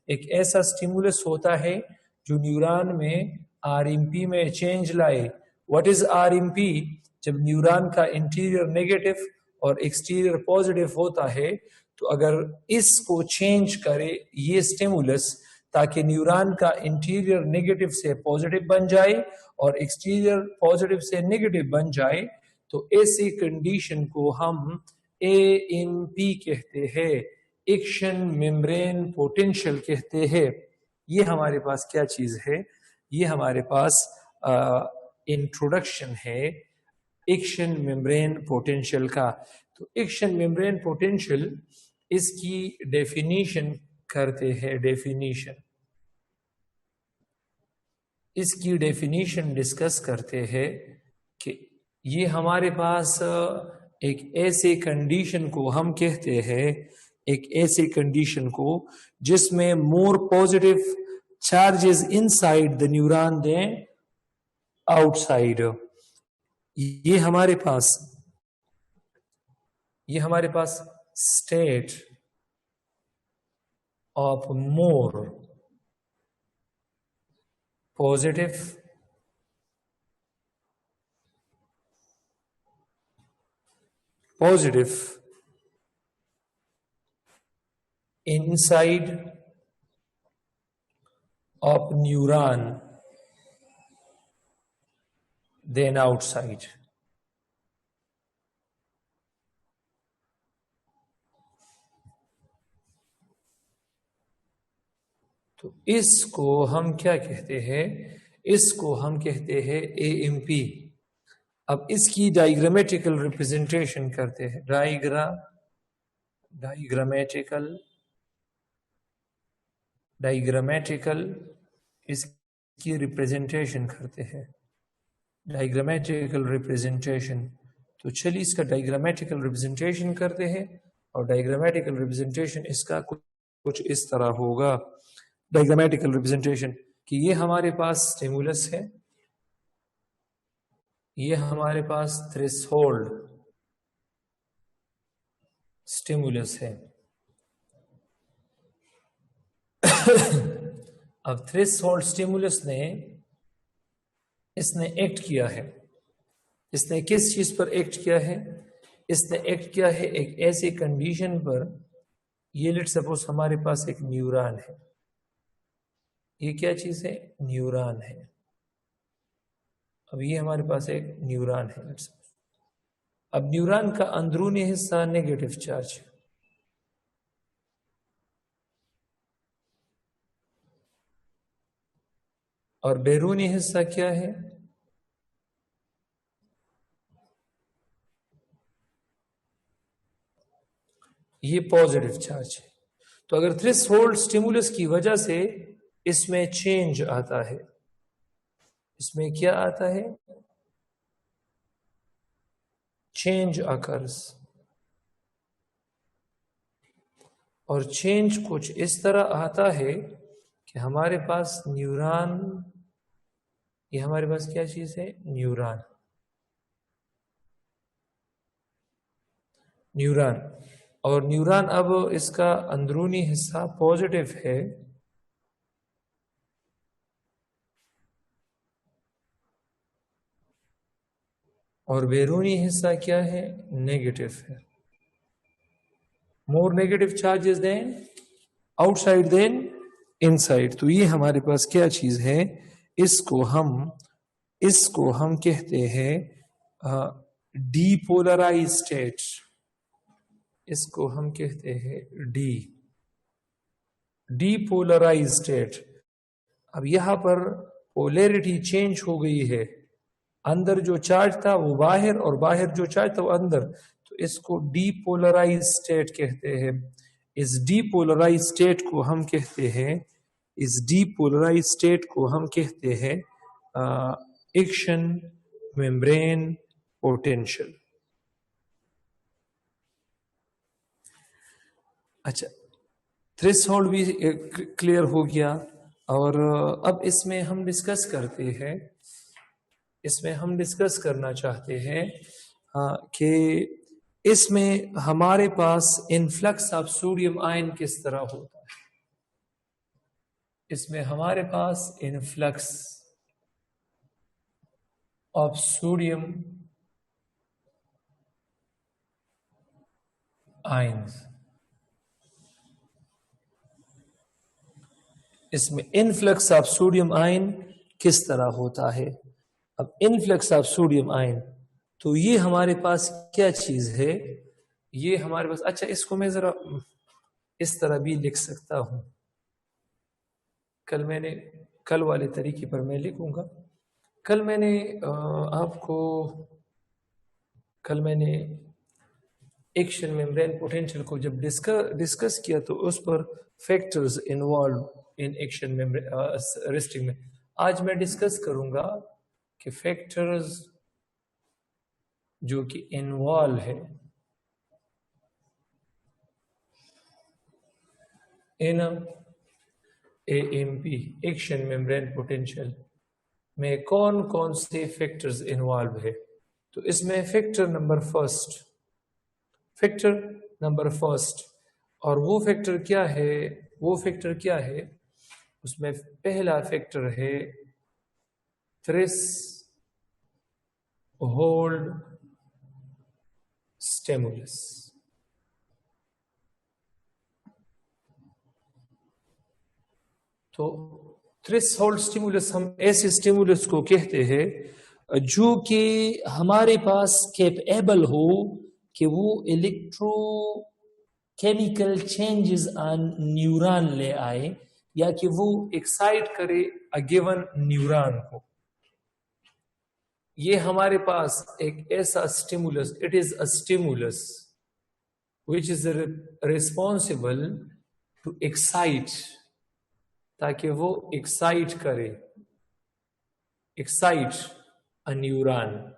एक ऐसा स्टिमुलस होता है जो न्यूरॉन में आरएमपी में चेंज लाए। What is RMP? जब न्यूरॉन का इंटीरियर नेगेटिव और एक्सटीरियर पॉजिटिव होता है, तो अगर इसको चेंज करे ये स्टिमुलस, ताकि न्यूरॉन का इंटीरियर नेगेटिव से पॉजिटिव बन जाए और एक्सटीरियर पॉजिटिव से नेगेटिव बन जाए, तो ऐसी कंडीशन को हम एएमपी कहते हैं, एक्शन मेम्ब्रेन पोटेंशियल कहते हैं। ये हमारे पास क्या चीज है? ये हमारे पास इंट्रोडक्शन है एक्शन मेम्ब्रेन पोटेंशियल का। तो एक्शन मेम्ब्रेन पोटेंशियल, इसकी डेफिनेशन करते हैं। इसकी डेफिनेशन डिस्कस करते हैं कि ये हमारे पास एक ऐसे कंडीशन को हम कहते हैं, एक ऐसे कंडीशन को जिसमें more positive charges inside the neuron then outside. ये हमारे पास state of more positive inside of neuron than outside। तो इसको हम क्या कहते हैं? इसको हम कहते हैं एएमपी। अब इसकी डायग्रामेटिकल रिप्रेजेंटेशन करते हैं। डायग्रामेटिकल इसकी रिप्रेजेंटेशन करते हैं। डायग्रामेटिकल रिप्रेजेंटेशन, तो चलिए इसका डायग्रामेटिकल रिप्रेजेंटेशन करते हैं। और डायग्रामेटिकल रिप्रेजेंटेशन इसका कुछ इस तरह होगा। डायग्रामेटिकल रिप्रेजेंटेशन कि ये हमारे पास स्टिमुलस है, ये हमारे पास थ्रेशोल्ड स्टिमुलस है। अब थ्रेशोल्ड स्टिमुलस ने इसने एक्ट किया है। इसने किस चीज पर एक्ट किया है? इसने एक्ट किया है एक ऐसी कंडीशन पर। ये लेट सपोज हमारे पास एक न्यूरॉन है। ये क्या चीज है? न्यूरॉन है। अब ये हमारे पास एक न्यूरॉन है लेट सपोज। अब न्यूरॉन का अंदरूनी हिस्सा नेगेटिव चार्ज है, और बैरूनी हिस्सा क्या है? ये पॉजिटिव चार्ज है। तो अगर थ्रेशोल्ड स्टिमुलस की वजह से इसमें चेंज आता है, इसमें क्या आता है? Change occurs. और चेंज कुछ इस तरह आता है कि हमारे पास न्यूरॉन, ये हमारे पास क्या चीज है? न्यूरॉन। और न्यूरॉन अब इसका अंदरूनी हिस्सा पॉजिटिव है, और बैरूनी हिस्सा क्या है? नेगेटिव है। More negative charges than outside than inside. तो ये हमारे पास क्या चीज है? इसको हम कहते हैं डीपोलराइज स्टेट। इसको हम कहते हैं डीपोलराइज स्टेट। अब यहां पर पोलैरिटी चेंज हो गई है। अंदर जो चार्ज था वो बाहर, और बाहर जो चार्ज था वो अंदर। तो इसको डीपोलराइज स्टेट कहते हैं। इस डीपोलराइज स्टेट को हम कहते हैं एक्शन मेम्ब्रेन पोटेंशियल। अच्छा, थ्रेशोल्ड भी क्लियर हो गया। और अब इसमें हम डिस्कस करना चाहते हैं कि इसमें हमारे पास इनफ्लक्स ऑफ सोडियम आयन किस तरह होता है। इसमें हमारे पास इनफ्लक्स ऑफ सोडियम आयंस, इसमें इनफ्लक्स ऑफ सोडियम आयन किस तरह होता है। अब इनफ्लक्स ऑफ सोडियम आयन, तो ये हमारे पास क्या चीज है, ये हमारे पास, अच्छा इसको मैं जरा इस तरह भी लिख सकता हूं, कल वाले तरीके पर मैं लिखूंगा। कल मैंने एक्शन मेम्ब्रेन पोटेंशियल को जब डिस्कस किया तो उस पर factors involve in action membrane resting में, आज मैं डिस्कस करूंगा कि फैक्टर्स जो कि इन्वॉल्व है इन एएमपी एक्शन मेम्ब्रेन पोटेंशियल में कौन कौन से फैक्टर्स इन्वॉल्व है। तो इसमें फैक्टर नंबर फर्स्ट, और वो फैक्टर क्या है, उसमें पहला फैक्टर है थ्रेशोल्ड स्टिमुलस। तो थ्रेशोल्ड स्टिमुलस हम ऐसे स्टिमुलस को कहते हैं जो कि हमारे पास कैपेबल हो कि वो इलेक्ट्रोकेमिकल चेंजेस ऑन न्यूरॉन ले आए, या कि वो एक्साइट करे अ गिवन न्यूरॉन को। ये हमारे पास एक ऐसा stimulus, it is a stimulus which is responsible to excite, ताकि वो एक्साइट अ न्यूरॉन,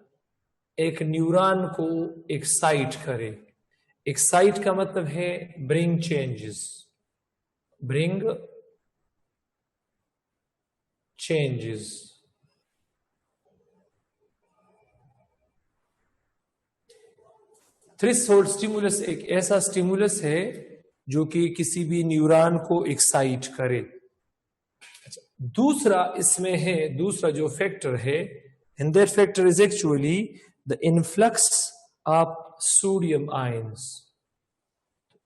एक न्यूरॉन को एक्साइट करे। एक्साइट का मतलब है ब्रिंग चेंजेस। थ्रेशोल्ड स्टिमुलस एक ऐसा स्टिमुलस है जो कि किसी भी न्यूरॉन को एक्साइट करे। अच्छा, दूसरा जो फैक्टर है, and that factor is actually the influx of sodium ions.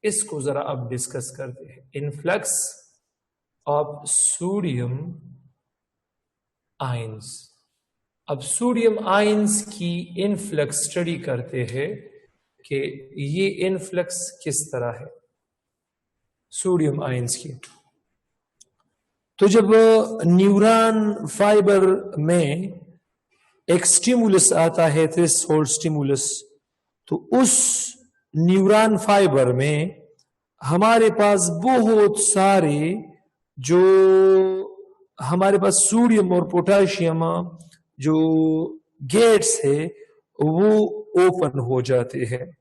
इसको जरा अब डिस्कस करते हैं, इनफ्लक्स ऑफ सोडियम आयंस। अब सोडियम आयंस की इनफ्लक्स स्टडी करते हैं कि ये इनफ्लक्स किस तरह है सोडियम आयंस की। तो जब न्यूरॉन फाइबर में एक स्टिमुलस आता है, थ्रेशोल्ड स्टिमुलस, तो उस न्यूरॉन फाइबर में हमारे पास बहुत सारे जो हमारे पास सोडियम और पोटेशियम जो गेट्स है वो ओपन हो जाते हैं।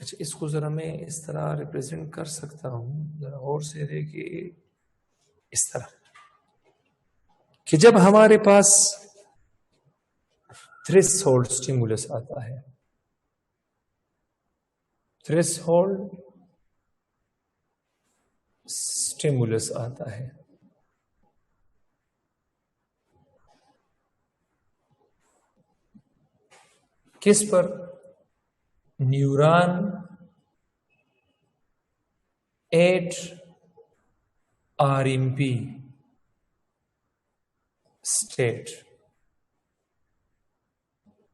अच्छा, इसको जरा मैं इस तरह रिप्रेजेंट कर सकता हूं, जरा और से देखिए, इस तरह कि जब हमारे पास थ्रेशोल्ड स्टिमुलस आता है, थ्रेशोल्ड स्टिमुलस आता है, किस पर, न्यूरॉन एट आरएमपी स्टेट।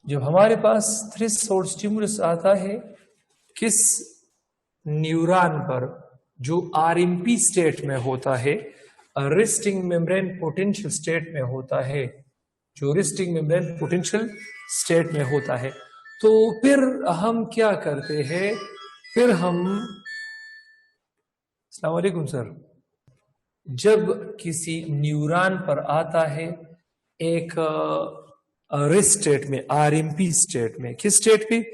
जब हमारे पास थ्रेशोल्ड स्टिमुलस आता है किस न्यूरॉन पर, जो आरएमपी स्टेट में होता है, रेस्टिंग मेम्ब्रेन पोटेंशियल स्टेट में होता है, जो रेस्टिंग मेम्ब्रेन पोटेंशियल स्टेट में होता है, तो फिर हम क्या करते हैं, फिर हम, अस्सलाम वालेकुम सर, जब किसी न्यूरॉन पर आता है एक रेस्ट स्टेट में, आरएमपी स्टेट में, किस स्टेट पे,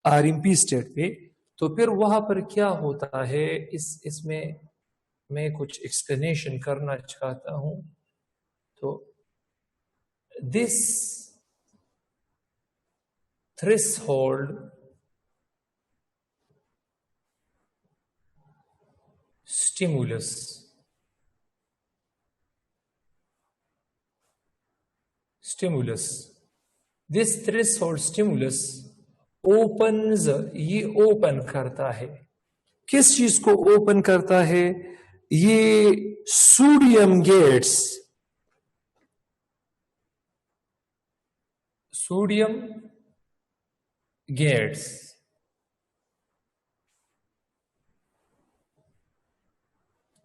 आरएमपी स्टेट पे, तो फिर वहां पर क्या होता है, इसमें मैं कुछ एक्सप्लेनेशन करना चाहता हूं। तो this threshold stimulus. This threshold stimulus opens, ये ओपन करता है, किस चीज को ओपन करता है? ये सोडियम गेट्स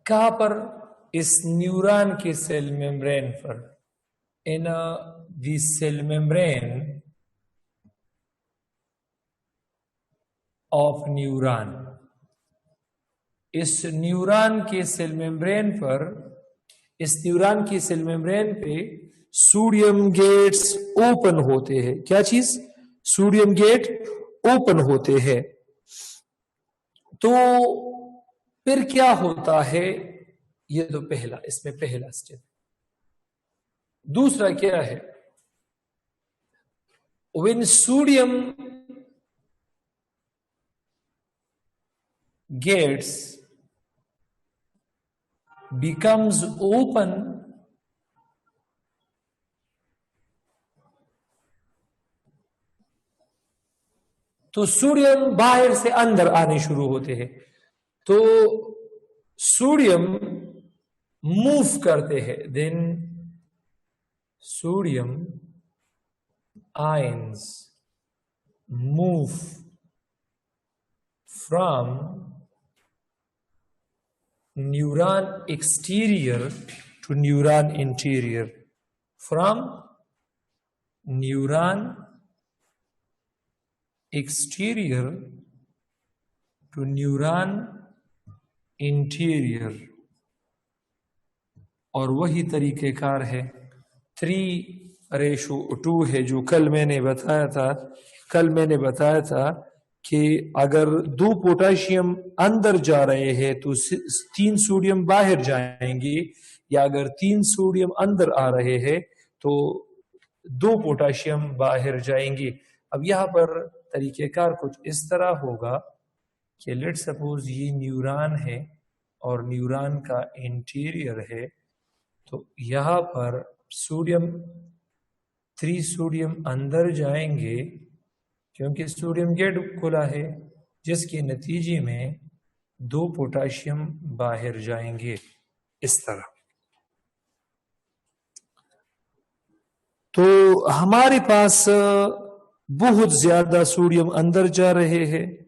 कहां पर? इस न्यूरॉन के सेल मेम्ब्रेन पर, in the cell membrane of neuron. इस न्यूरॉन के सेल मेम्ब्रेन पर, इस न्यूरॉन की सेल मेम्ब्रेन पे सोडियम गेट्स ओपन होते हैं। क्या चीज? सोडियम गेट ओपन होते हैं। तो फिर क्या होता है? ये तो पहला, इसमें पहला स्टेप। दूसरा क्या है? When sodium gates becomes open, तो सोडियम बाहर से अंदर आने शुरू होते हैं। तो सोडियम मूव करते हैं, then sodium ions move from neuron exterior to neuron interior, from neuron exterior to neuron interior. और वही तरीकेकार है 3:2 है, जो कल मैंने बताया था कि अगर 2 पोटाशियम अंदर जा रहे हैं तो 3 सोडियम बाहर जाएंगे, या अगर 3 सोडियम अंदर आ रहे हैं तो 2 पोटाशियम बाहर जाएंगे। अब यहां पर तरीकेकार कुछ इस तरह होगा कि लेट सपोज ये न्यूरॉन है और न्यूरॉन का इंटीरियर है, तो यहां पर सोडियम 3 सोडियम अंदर जाएंगे क्योंकि सोडियम गेट खुला है, जिसके नतीजे में 2 पोटाशियम बाहर जाएंगे इस तरह। तो हमारे पास बहुत ज्यादा सोडियम अंदर जा रहे हैं,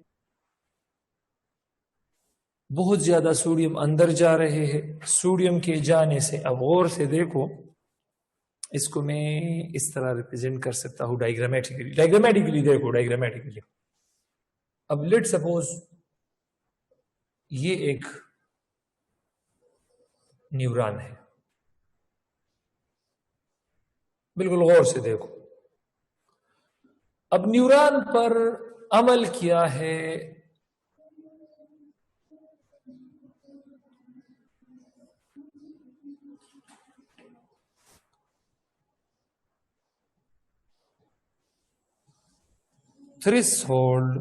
बहुत ज्यादा सोडियम अंदर जा रहे हैं। सोडियम के जाने से, अब गौर से देखो, इसको मैं इस तरह रिप्रेजेंट कर सकता हूं डायग्रामेटिकली देखो, डायग्रामेटिकली। अब लेट सपोज ये एक न्यूरॉन है, बिल्कुल गौर से देखो। अब न्यूरॉन पर अमल किया है थ्रेशोल्ड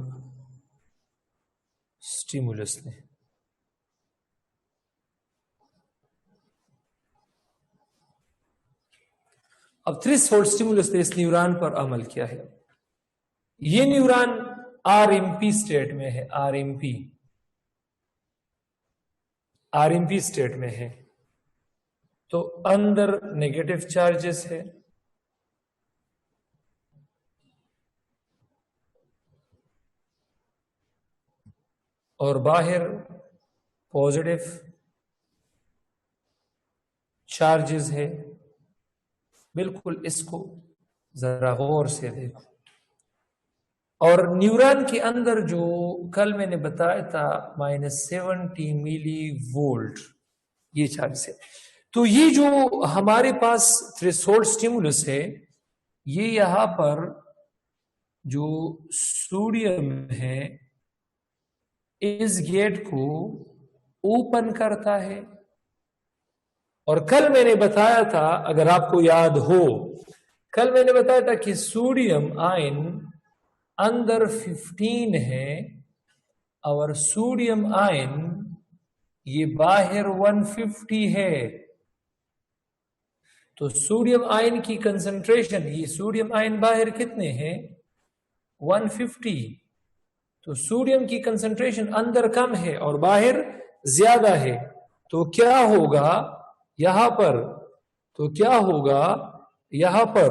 स्टिमुलस ने। अब थ्रेशोल्ड स्टिमुलस ने इस न्यूरॉन पर अमल किया है। ये न्यूरॉन आरएमपी स्टेट में है, आरएमपी स्टेट में है, तो अंदर नेगेटिव चार्जेस है और बाहर पॉजिटिव चार्जेस है। बिल्कुल इसको जरा गौर से देखो। और न्यूरॉन के अंदर जो कल मैंने बताया था -70 मिली वोल्ट, ये चार्ज है। तो ये जो हमारे पास थ्रेशोल्ड स्टिमुलस है, ये यहां पर जो सोडियम है इस गेट को ओपन करता है। और कल मैंने बताया था, अगर आपको याद हो, कल मैंने बताया था कि सोडियम आयन अंदर 15 है और सोडियम आयन ये बाहर 150 है, तो सोडियम आयन की कंसंट्रेशन, ये सोडियम आयन बाहर कितने हैं 150, तो सोडियम की कंसंट्रेशन अंदर कम है और बाहर ज्यादा है, तो क्या होगा यहां पर, तो क्या होगा यहां पर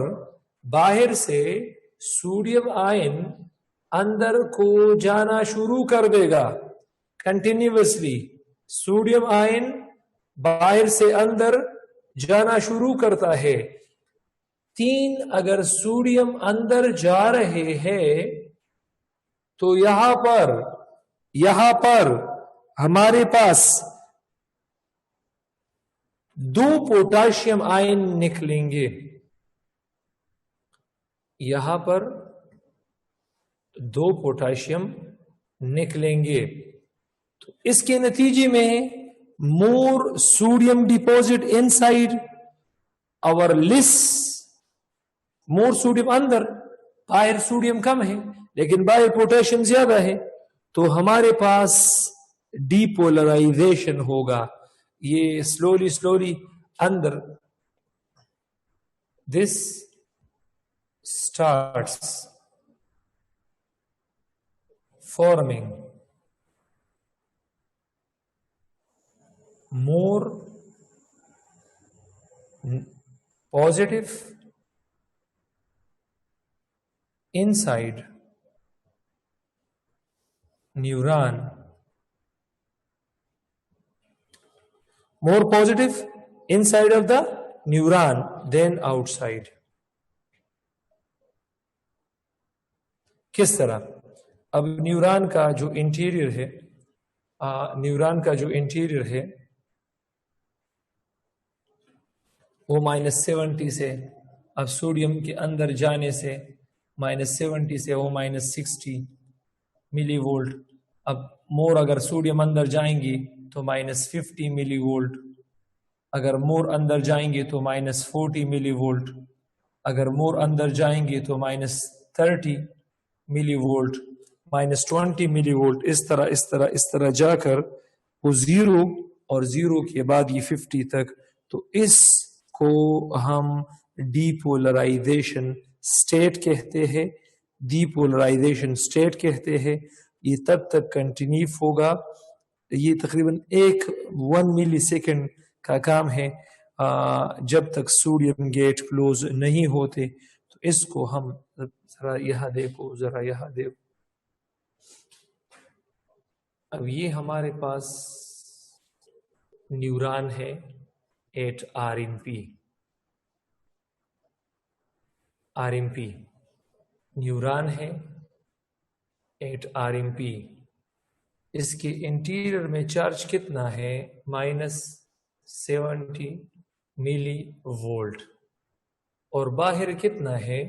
बाहर से सोडियम आयन अंदर को जाना शुरू कर देगा कंटिन्यूअसली, सोडियम आयन बाहर से अंदर जाना शुरू करता है। 3 अगर सोडियम अंदर जा रहे हैं तो यहां पर हमारे पास 2 पोटाशियम आयन निकलेंगे, यहां पर 2 पोटाशियम निकलेंगे, तो इसके नतीजे में more sodium deposit inside our cells, more sodium अंदर, बाहर सोडियम कम है लेकिन बाहर पोटेशियम ज्यादा है, तो हमारे पास डीपोलराइजेशन होगा, ये स्लोली अंदर, this starts forming more positive inside neuron, more positive inside of the neuron than outside। किस तरह, अब न्यूरॉन का जो इंटीरियर है, न्यूरॉन का जो इंटीरियर है वो -70 से, अब सोडियम के अंदर जाने से -70 से वो -60 मिली वोल्ट, अब मोर अगर सोडियम अंदर जाएंगी तो -50 मिली वोल्ट, अगर मोर अंदर जाएंगे तो -40 मिली वोल्ट, अगर मोर अंदर जाएंगे तो -30 मिली वोल्ट, -20 मिली वोल्ट, इस तरह जाकर वो 0 और 0 के बाद ये 50 तक, तो इसको हम डीपोलराइजेशन स्टेट कहते हैं, डीपोलराइजेशन स्टेट कहते हैं। ये तब तक कंटिन्यू होगा, ये तकरीबन 1 मिली सेकेंड का काम है जब तक सोडियम गेट क्लोज नहीं होते। तो इसको हम जरा यहाँ देखो, अब ये हमारे पास न्यूरॉन है एट आरएमपी, न्यूरॉन है एट आरएमपी, इसके इंटीरियर में चार्ज कितना है -70 मिली वोल्ट, और बाहर कितना है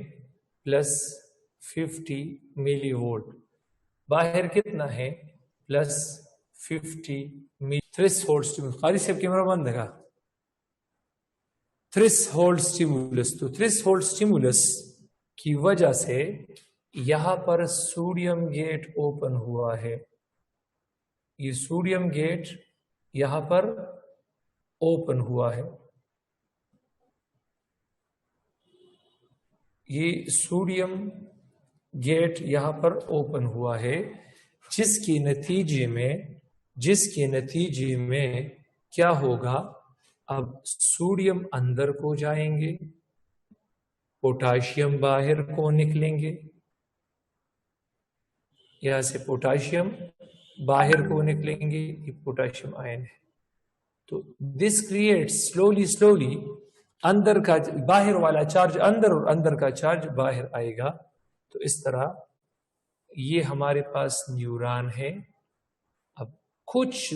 +50 मिली वोल्ट, बाहर कितना है +50 मिली। थ्रेशोल्ड स्टिमुलस, खाली से कैमरा बंद है, थ्रेशोल्ड स्टिमुलस, तो थ्रेशोल्ड स्टिमुलस की वजह से यहां पर सोडियम गेट ओपन हुआ है, ये सोडियम गेट यहां पर ओपन हुआ है, ये सोडियम गेट यहां पर ओपन हुआ है, जिसके नतीजे में क्या होगा, अब सोडियम अंदर को जाएंगे, पोटाशियम बाहर को निकलेंगे, यहां से पोटाशियम बाहर को निकलेंगे, ये पोटाशियम आयन है। तो दिस क्रिएट्स स्लोली अंदर का बाहर वाला चार्ज अंदर और अंदर का चार्ज बाहर आएगा। तो इस तरह ये हमारे पास न्यूरॉन है। अब कुछ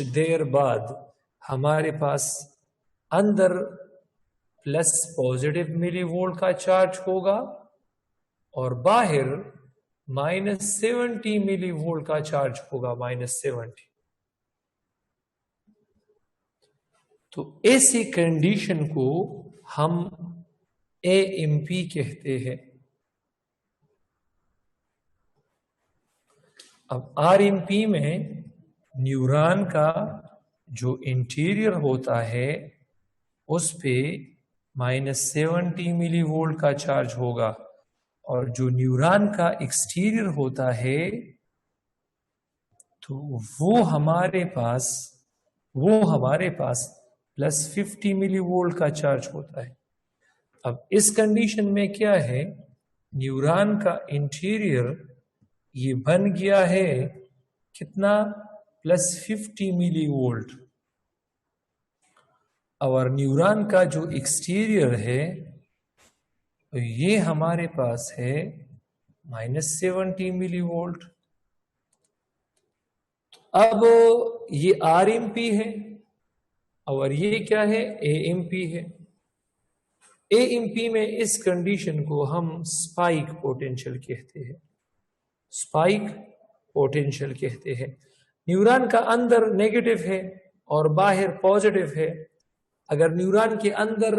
देर बाद हमारे पास अंदर +पॉजिटिव मिली वोल्ट का चार्ज होगा और बाहर -70 मिली वोल्ट का चार्ज होगा, -70। तो ऐसी कंडीशन को हम AMP कहते हैं। अब RMP में न्यूरॉन का जो इंटीरियर होता है उस पे -70 मिली वोल्ट का चार्ज होगा, और जो न्यूरॉन का एक्सटीरियर होता है तो वो हमारे पास +50 मिली वोल्ट का चार्ज होता है। अब इस कंडीशन में क्या है, न्यूरॉन का इंटीरियर ये बन गया है कितना, +50 मिली वोल्ट, और न्यूरॉन का जो एक्सटीरियर है तो ये हमारे पास है -70 मिली वोल्ट। अब ये RMP है और ये क्या है, AMP है। AMP में इस कंडीशन को हम स्पाइक पोटेंशियल कहते हैं, स्पाइक पोटेंशियल कहते हैं। न्यूरॉन का अंदर नेगेटिव है और बाहर पॉजिटिव है। अगर न्यूरॉन के अंदर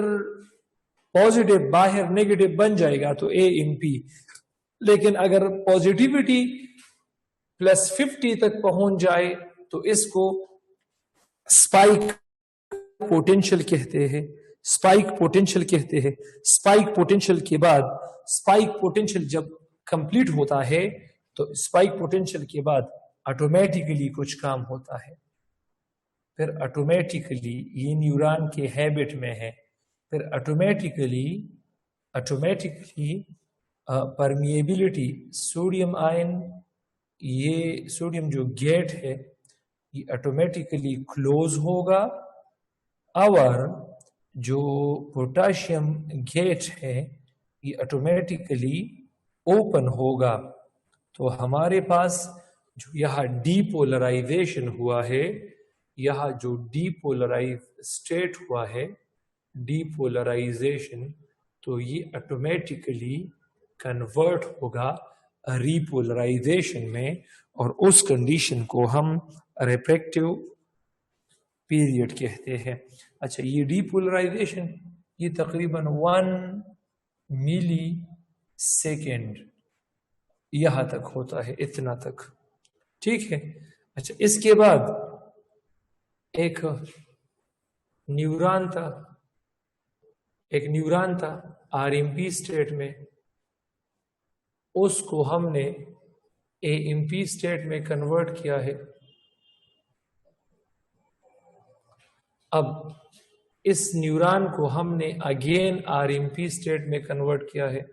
पॉजिटिव बाहर नेगेटिव बन जाएगा तो AMP, लेकिन अगर पॉजिटिविटी +50 तक पहुंच जाए तो इसको स्पाइक पोटेंशियल कहते हैं, स्पाइक पोटेंशियल कहते हैं। स्पाइक पोटेंशियल के बाद, स्पाइक पोटेंशियल जब कंप्लीट होता है तो स्पाइक पोटेंशियल के बाद ऑटोमेटिकली कुछ काम होता है, फिर ऑटोमेटिकली ये न्यूरॉन के हैबिट में है, फिर ऑटोमेटिकली परमिएबिलिटी, सोडियम आयन, ये सोडियम जो गेट है ये ऑटोमेटिकली क्लोज होगा, और जो पोटाशियम गेट है ये ऑटोमेटिकली ओपन होगा। तो हमारे पास जो यहाँ डीपोलराइजेशन हुआ है, यहाँ जो डीपोलराइज स्टेट हुआ है, डीपोलराइजेशन, तो ये ऑटोमेटिकली कन्वर्ट होगा रिपोलराइजेशन में, और उस कंडीशन को हम रिफ्रैक्टिव पीरियड कहते हैं। अच्छा, ये डीपोलराइजेशन ये तकरीबन 1 मिली सेकेंड यहां तक होता है, इतना तक, ठीक है। अच्छा, इसके बाद एक न्यूरॉन था RMP स्टेट में, उसको हमने AMP स्टेट में कन्वर्ट किया है। अब इस न्यूरॉन को हमने अगेन RMP स्टेट में कन्वर्ट किया है।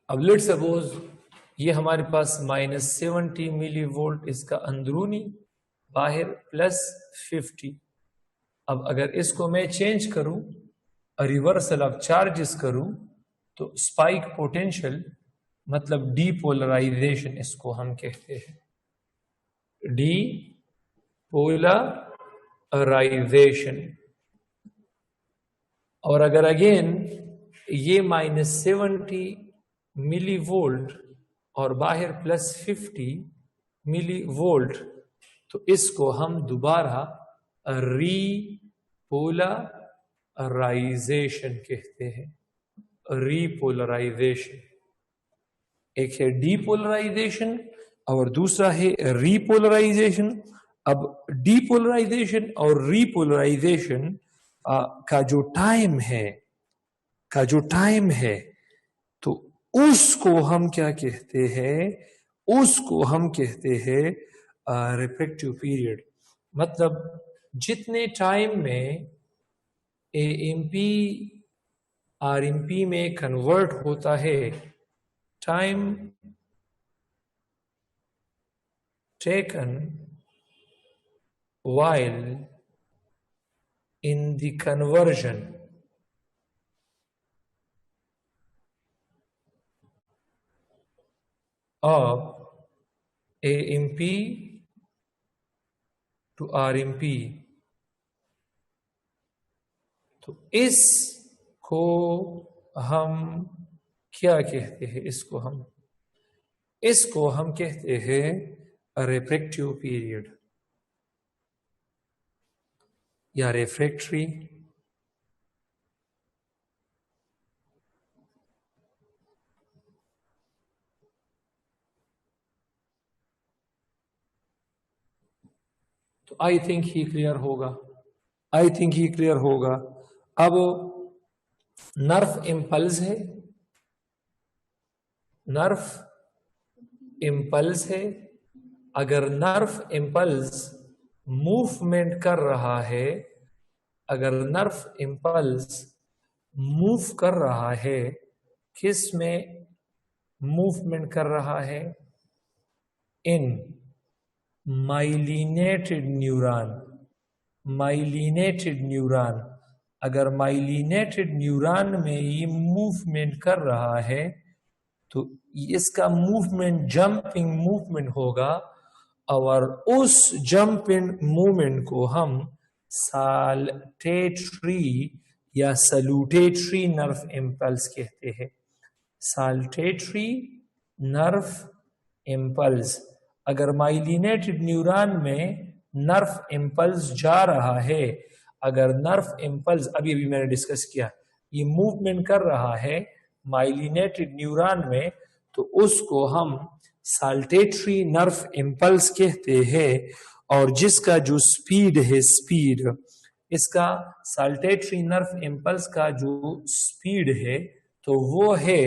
अब लेट सपोज ये हमारे पास -70 मिली वोल्ट इसका अंदरूनी, बाहर +50। अब अगर इसको मैं चेंज करूं, रिवर्सल ऑफ चार्जेस करूं, तो स्पाइक पोटेंशियल मतलब डीपोलराइजेशन इसको हम कहते हैं, डीपोलराइजेशन। और अगर अगेन ये -70 मिली वोल्ट और बाहर +50 मिली वोल्ट, तो इसको हम दोबारा रीपोलराइजेशन कहते हैं, रीपोलराइजेशन। एक है डीपोलराइजेशन और दूसरा है रीपोलराइजेशन। अब डीपोलराइजेशन और रीपोलराइजेशन का जो टाइम है तो उसको हम क्या कहते हैं, उसको हम कहते हैं रिफ्रैक्टिव पीरियड। मतलब जितने टाइम में AMP RMP में कन्वर्ट होता है, time taken while in the conversion of AMP to RMP, तो इसको हम क्या कहते हैं, इसको हम कहते हैं रिफ्रैक्टिव पीरियड या रिफ्रैक्टरी। तो आई थिंक ही क्लियर होगा, आई थिंक ही क्लियर होगा। अब नर्व इम्पल्स है, नर्व इम्पल्स है। अगर नर्व इम्पल्स मूवमेंट कर रहा है, अगर नर्व इम्पल्स मूव कर रहा है, किस में मूवमेंट कर रहा है? इन माइलिनेटेड न्यूरॉन, माइलिनेटेड न्यूरॉन। अगर माइलिनेटेड न्यूरॉन में ये मूवमेंट कर रहा है तो इसका मूवमेंट जंपिंग मूवमेंट होगा, और उस जंपिंग मूवमेंट को हम साल्टेटरी या सल्यूटेटरी नर्व इम्पल्स कहते हैं। Saltatory nerve impulse. अगर माइलिनेटेड न्यूरॉन में नर्व इम्पल्स जा रहा है, अगर नर्व इम्पल्स अभी मैंने डिस्कस किया, ये मूवमेंट कर रहा है माइलिनेटेड न्यूरॉन में, तो उसको हम साल्टेटरी नर्व इम्पल्स कहते हैं। और जिसका जो स्पीड है, स्पीड, इसका साल्टेटरी नर्व इम्पल्स का जो स्पीड है तो वो है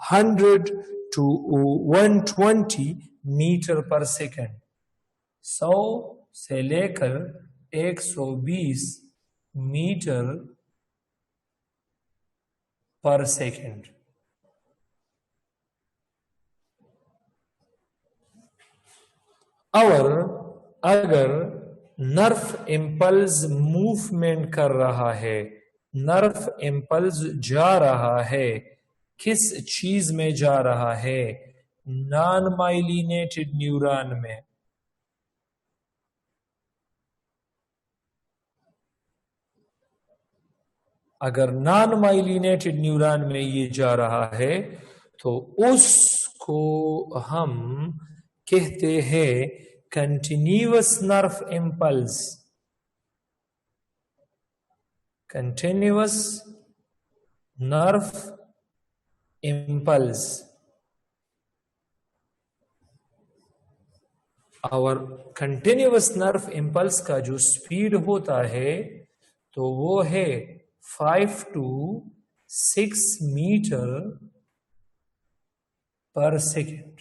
100 to 120 मीटर पर सेकंड। 100 से लेकर 120 मीटर पर सेकंड। और अगर नर्व इम्पल्स मूवमेंट कर रहा है, नर्व इम्पल्स जा रहा है, किस चीज में जा रहा है? नॉन माइलिनेटेड न्यूरॉन में। अगर नॉन माइलिनेटेड न्यूरॉन में ये जा रहा है तो उसको हम कहते हैं continuous nerve impulse, continuous nerve impulse. और कंटिन्यूअस नर्व इम्पल्स का जो स्पीड होता है तो वो है 5 to 6 मीटर पर सेकेंड।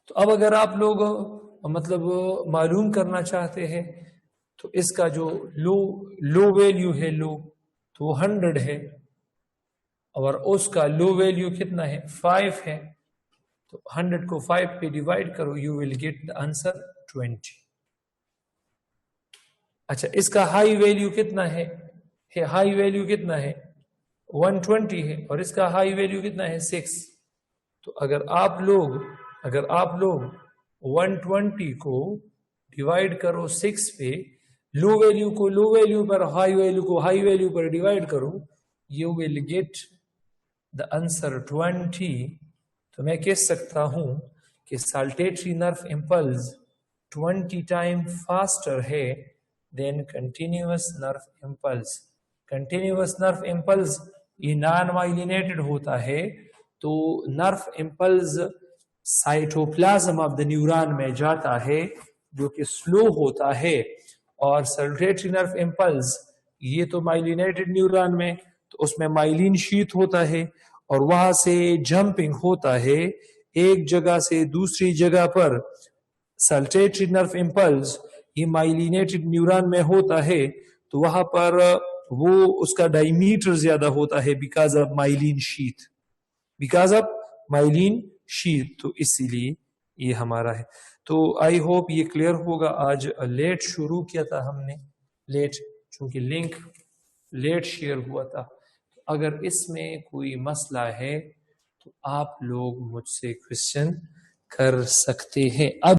तो अब अगर आप लोग मतलब मालूम करना चाहते हैं तो इसका जो लो वैल्यू है, लो, तो वो 100 है, और उसका लो वैल्यू कितना है? 5 है। तो 100 को 5 पे डिवाइड करो, you will get the answer 20। अच्छा, इसका हाई वैल्यू कितना है? हाई वैल्यू कितना है? 120 है, और इसका हाई वैल्यू कितना है? 6। तो अगर आप लोग 120 को डिवाइड करो 6 पे, लो वैल्यू को लो वैल्यू पर, हाई वैल्यू को हाई वैल्यू पर डिवाइड करो, you will get the answer 20। तो मैं कह सकता हूं कि saltatory nerve impulse 20 time faster है than continuous nerve impulse. Continuous nerve impulse ये नॉन माइलिनेटेड होता है, तो nerve impulse cytoplasm of the neuron में जाता है जो कि स्लो होता है। और साल्टेटरी नर्व इम्पल्स ये तो माइलिनेटेड न्यूरॉन में, तो उसमें माइलिन शीथ होता है और वहां से जंपिंग होता है एक जगह से दूसरी जगह पर। साल्टेटरी नर्व इम्पल्स ये माइलिनेटेड न्यूरॉन में होता है, तो वहां पर वो उसका डायमीटर ज्यादा होता है because of myelin sheath, because of myelin sheath. तो इसीलिए ये हमारा है। तो आई होप ये क्लियर होगा। आज लेट शुरू किया था हमने, लेट, चूंकि लिंक लेट शेयर हुआ था। अगर इसमें कोई मसला है तो आप लोग मुझसे क्वेश्चन कर सकते हैं। अब